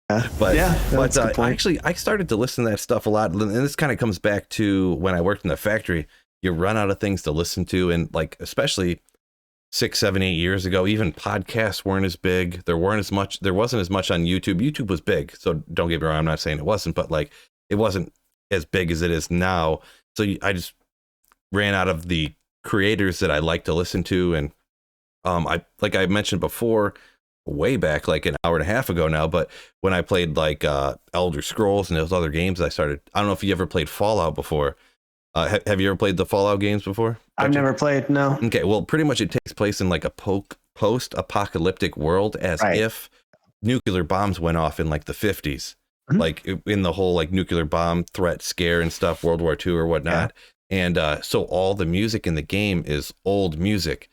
But Yeah, that's a good point. actually, I started to listen to that stuff a lot, and this kind of comes back to when I worked in the factory. You run out of things to listen to, and like especially 6, 7, 8 years ago, even podcasts weren't as big. There wasn't as much on YouTube. YouTube was big, so don't get me wrong. I'm not saying it wasn't, but like it wasn't as big as it is now. So I just ran out of the creators that I like to listen to, and I like I mentioned before, way back like an hour and a half ago now. But when I played like Elder Scrolls and those other games, I started. I don't know if you ever played Fallout before. Have you ever played the Fallout games before? I've never played. No. Okay, well, pretty much it takes place in like a post-apocalyptic world, as Right. if nuclear bombs went off in like the 50s, Mhm. like in the whole like nuclear bomb threat scare and stuff, World War II or whatnot. And so all the music in the game is old music.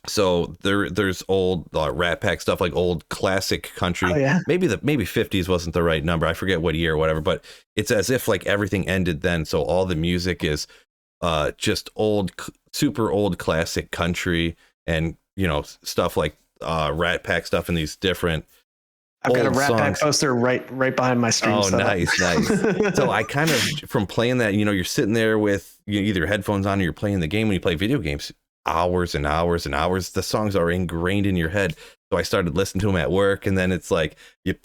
So there's old Rat Pack stuff, like old classic country. Oh yeah. Maybe 50s wasn't the right number. I forget what year or whatever, but it's as if like everything ended then. So all the music is just old, super old classic country, and you know, stuff like Rat Pack stuff and these different I've got a old Rat Pack songs. poster right behind my stream. Oh, setup. nice. So I kind of, from playing that, you know, you're sitting there with either headphones on or you're playing the game. When you play video games, hours and hours and hours, the songs are ingrained in your head. So I started listening to them at work, and then it's like you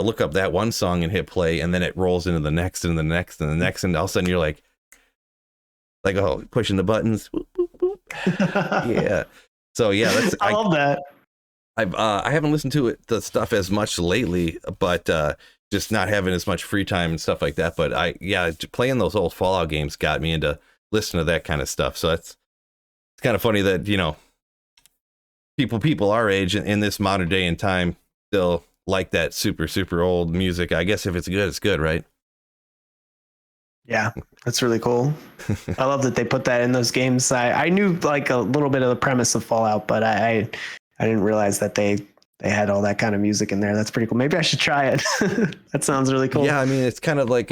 look up that one song and hit play, and then it rolls into the next and the next and the next, and all of a sudden you're like oh, pushing the buttons. Whoop, whoop, whoop. Yeah. So yeah, I love that. I haven't listened to the stuff as much lately, but just not having as much free time and stuff like that. But playing those old Fallout games got me into listening to that kind of stuff. So it's kind of funny that, you know, people our age in this modern day and time still like that super, super old music. I guess if it's good, it's good, right? Yeah, that's really cool. I love that they put that in those games. I knew like a little bit of the premise of Fallout, but I didn't realize that they had all that kind of music in there. That's pretty cool. Maybe I should try it. That sounds really cool. Yeah, I mean, it's kind of like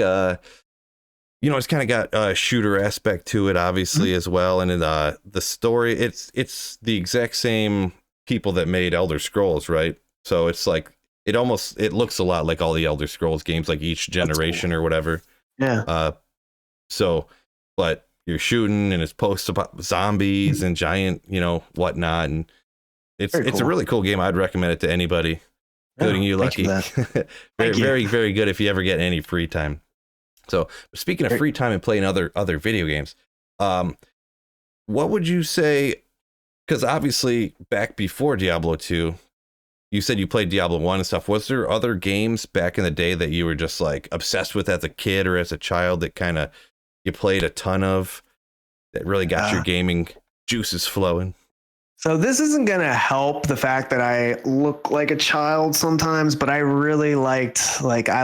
you know, it's kind of got a shooter aspect to it, obviously, as well. And the story, it's the exact same people that made Elder Scrolls, right? So it's like it looks a lot like all the Elder Scrolls games, like each generation or whatever. Yeah. So, but you're shooting, and it's zombies and giant, you know, whatnot, and it's a really cool game. I'd recommend it to anybody, including you, Lucky. Very, very good if you ever get any free time. So, speaking of free time and playing other video games, what would you say? Because obviously, back before Diablo 2, you said you played Diablo 1 and stuff. Was there other games back in the day that you were just like obsessed with as a kid or as a child that kind of you played a ton of, that really got your gaming juices flowing? So this isn't going to help the fact that I look like a child sometimes, but I really I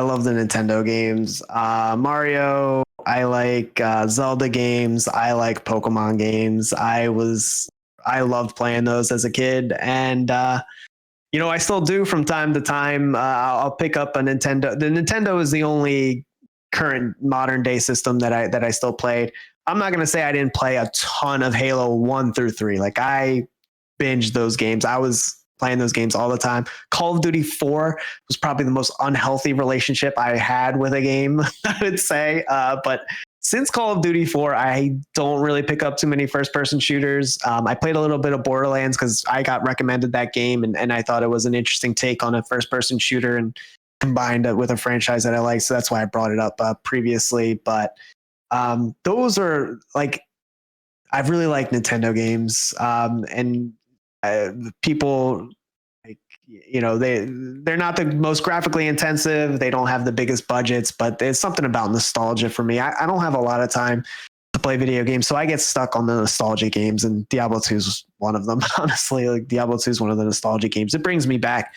love the Nintendo games. Mario, I like Zelda games. I like Pokemon games. I loved playing those as a kid. And, you know, I still do from time to time. I'll pick up a Nintendo. The Nintendo is the only current modern day system that I still played. I'm not going to say I didn't play a ton of Halo 1 through 3. Like I binged those games. I was playing those games all the time. Call of Duty 4 was probably the most unhealthy relationship I had with a game, I would say. But since Call of Duty 4, I don't really pick up too many first-person shooters. I played a little bit of Borderlands because I got recommended that game, and I thought it was an interesting take on a first-person shooter and combined it with a franchise that I like. So that's why I brought it up previously. But those are like, I've really liked Nintendo games, and people, like, you know, they're not the most graphically intensive. They don't have the biggest budgets, but there's something about nostalgia for me. I don't have a lot of time to play video games, so I get stuck on the nostalgia games, and Diablo 2 is one of them. Honestly, like Diablo 2 is one of the nostalgia games. It brings me back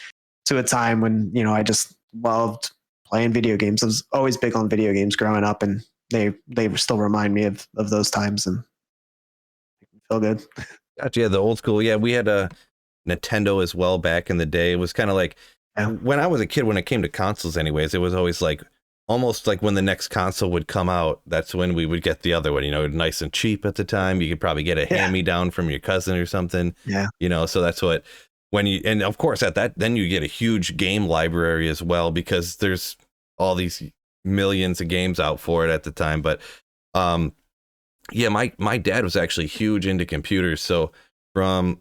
to a time when, you know, I just loved playing video games. I was always big on video games growing up, and they still remind me of those times and make me feel good. Gotcha. Yeah, the old school. Yeah, we had a Nintendo as well back in the day. It was kind of like when I was a kid, when it came to consoles anyways, it was always like almost like when the next console would come out, that's when we would get the other one, you know, nice and cheap at the time. You could probably get a hand-me-down from your cousin or something. Yeah. You know, so that's what when you, and of course at that, then you get a huge game library as well, because there's all these millions of games out for it at the time. But yeah, my dad was actually huge into computers. So from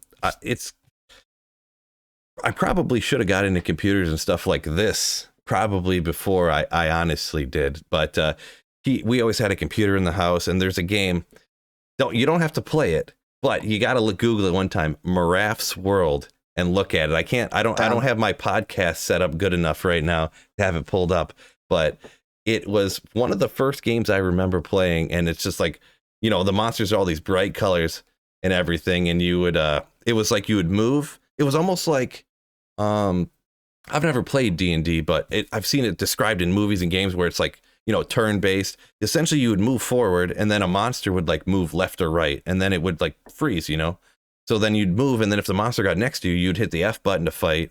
I probably should have got into computers and stuff like this probably before I honestly did. But we always had a computer in the house, and there's a game. You don't have to play it, but you got to Google it one time, Marath's World, and look at it. I don't have my podcast set up good enough right now to have it pulled up, but it was one of the first games I remember playing, and it's just like, the monsters are all these bright colors and everything, and you would it was like you would move. It was almost like I've never played D&D, but I've seen it described in movies and games where it's like, turn-based. Essentially, you would move forward, and then a monster would like move left or right, and then it would like freeze, So then you'd move, and then if the monster got next to you, you'd hit the F button to fight,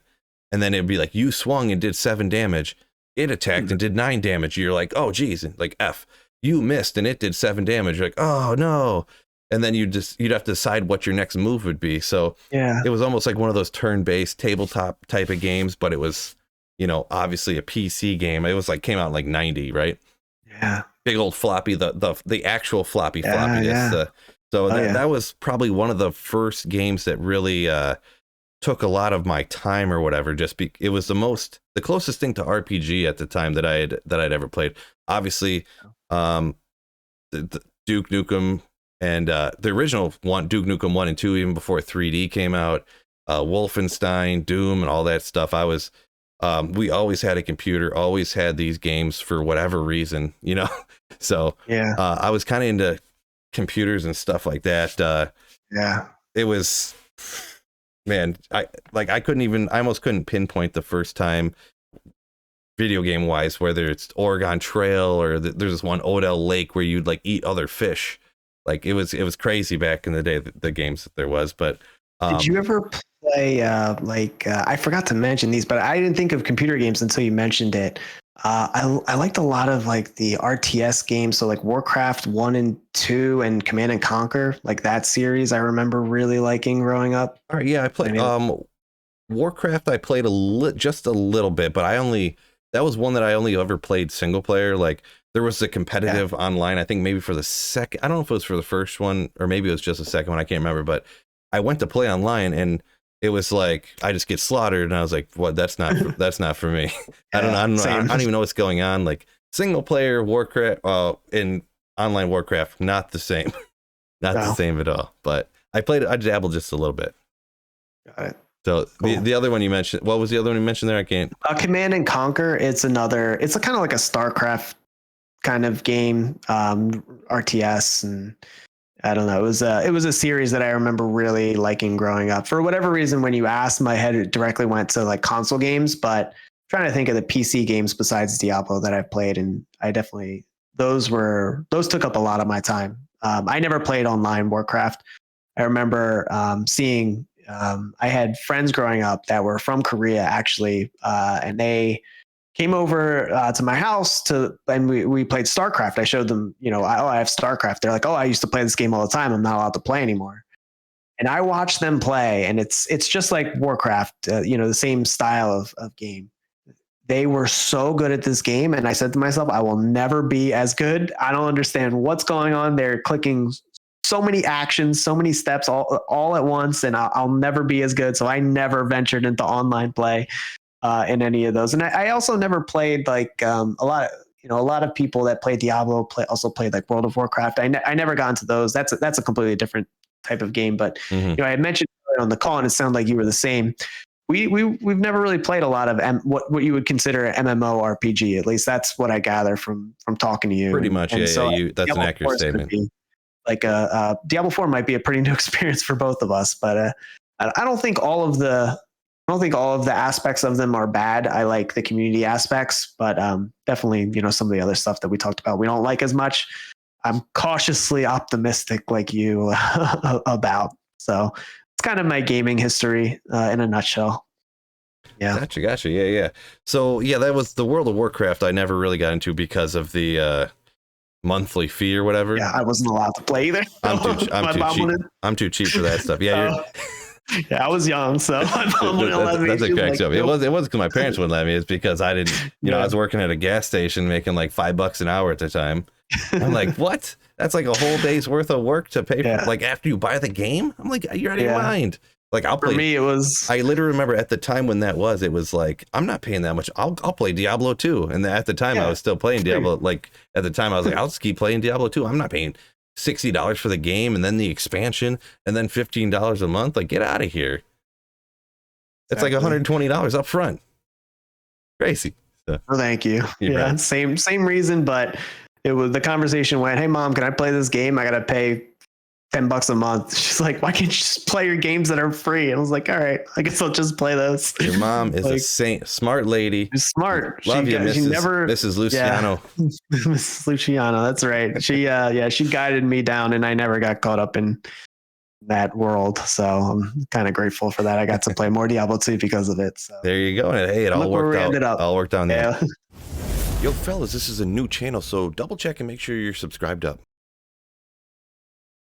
and then it'd be like you swung and did 7 damage. It attacked and did 9 damage. You're like, oh, geez, like F. You missed, and it did 7 damage. You're like, oh, no. And then you'd have to decide what your next move would be. So yeah, it was almost like one of those turn-based tabletop type of games, but it was, obviously a PC game. It was like came out in like 90, right? Yeah. Big old floppy, the actual floppy disk. Yeah. That was probably one of the first games that really took a lot of my time or whatever. It was the closest thing to RPG at the time that I'd ever played. Obviously, the Duke Nukem and the original one, Duke Nukem 1 and 2, even before 3D came out, Wolfenstein, Doom, and all that stuff. We always had a computer, always had these games for whatever reason, So yeah, I was kind of into computers and stuff like that. Yeah, it was, man, I almost couldn't pinpoint the first time video game wise, whether it's Oregon Trail or there's this one Odell Lake where you'd like eat other fish. Like it was crazy back in the day, the games that there was. But did you ever play I forgot to mention these, but I didn't think of computer games until you mentioned it. I liked a lot of like the RTS games, so like Warcraft 1 and 2 and Command and Conquer, like that series. I remember really liking growing up. All right, yeah, I played Warcraft. I played just a little bit, but that was one that I only ever played single player. Like there was a competitive online, I think maybe for the second, I don't know if it was for the first one or maybe it was just the second one, I can't remember, but I went to play online and it was like I just get slaughtered, and I was like, "What? That's not for me." I don't even know what's going on. Like single player Warcraft, in online Warcraft, not the same, the same at all. But I dabbled just a little bit. Got it. So cool. the other one you mentioned, what was the other one you mentioned there? I can't. Command and Conquer. It's kind of like a StarCraft kind of game, RTS, and I don't know. It was a series that I remember really liking growing up. For whatever reason, when you asked, my head directly went to like console games, but I'm trying to think of the PC games besides Diablo that I've played, and I definitely those took up a lot of my time. I never played online Warcraft. I remember seeing. I had friends growing up that were from Korea actually, and they came over to my house and we played StarCraft. I showed them, I have StarCraft. They're like, oh, I used to play this game all the time. I'm not allowed to play anymore. And I watched them play, and it's just like Warcraft, the same style of game. They were so good at this game, and I said to myself, I will never be as good. I don't understand what's going on. They're clicking so many actions, so many steps all at once, and I'll never be as good. So I never ventured into online play in any of those. And I also never played like a lot of people that play Diablo also played like World of Warcraft. I never got into those. That's a completely different type of game. But I had mentioned on the call, and it sounded like you were the same. We've never really played a lot of what you would consider an MMORPG. At least that's what I gather from talking to you. Pretty much, and yeah. So that's an accurate statement. Like Diablo 4 might be a pretty new experience for both of us, but I don't think all of the aspects of them are bad. I like the community aspects, but definitely, some of the other stuff that we talked about, we don't like as much. I'm cautiously optimistic like you about. So it's kind of my gaming history in a nutshell. Yeah. Gotcha. Yeah. So yeah, that was the World of Warcraft. I never really got into because of the monthly fee or whatever. Yeah, I wasn't allowed to play either. I'm too cheap for that stuff. Yeah, Yeah, I was young, so my mom wouldn't let me. That's a She was crack like, joke. It "Nope." wasn't because my parents wouldn't let me. It's because I didn't, I Yeah. was working at a gas station making like $5 an hour at the time. I'm like, what? That's like a whole day's worth of work to pay for, Yeah. like after you buy the game? I'm like, you're out of your Yeah. mind. Like I'll For play. me, it was. I literally remember at the time when that was, it was like, I'm not paying that much. I'll play Diablo 2. And at the time I Yeah. was still playing Free. Diablo. Like at the time I was like, I'll just keep playing Diablo 2. I'm not paying $60 for the game and then the expansion and then $15 a month. Like get out of here. It's like $120 up front. Crazy. So, Oh, thank you. Yeah, right. same reason, but it was the conversation went, "Hey mom, can I play this game? I gotta pay $10 a month." She's like, "Why can't you just play your games that are free?" And I was like, "All right, I guess I'll just play those." Your mom is like, a saint, smart lady. she's smart. Love you, She never, Mrs. Luciano. Yeah, Mrs. Luciano. That's right. She guided me down, and I never got caught up in that world. So I'm kind of grateful for that. I got to play more Diablo 2 because of it. So There you go. And hey, it all worked out. All worked out. Yeah. Yo, fellas, this is a new channel, so double check and make sure you're subscribed up.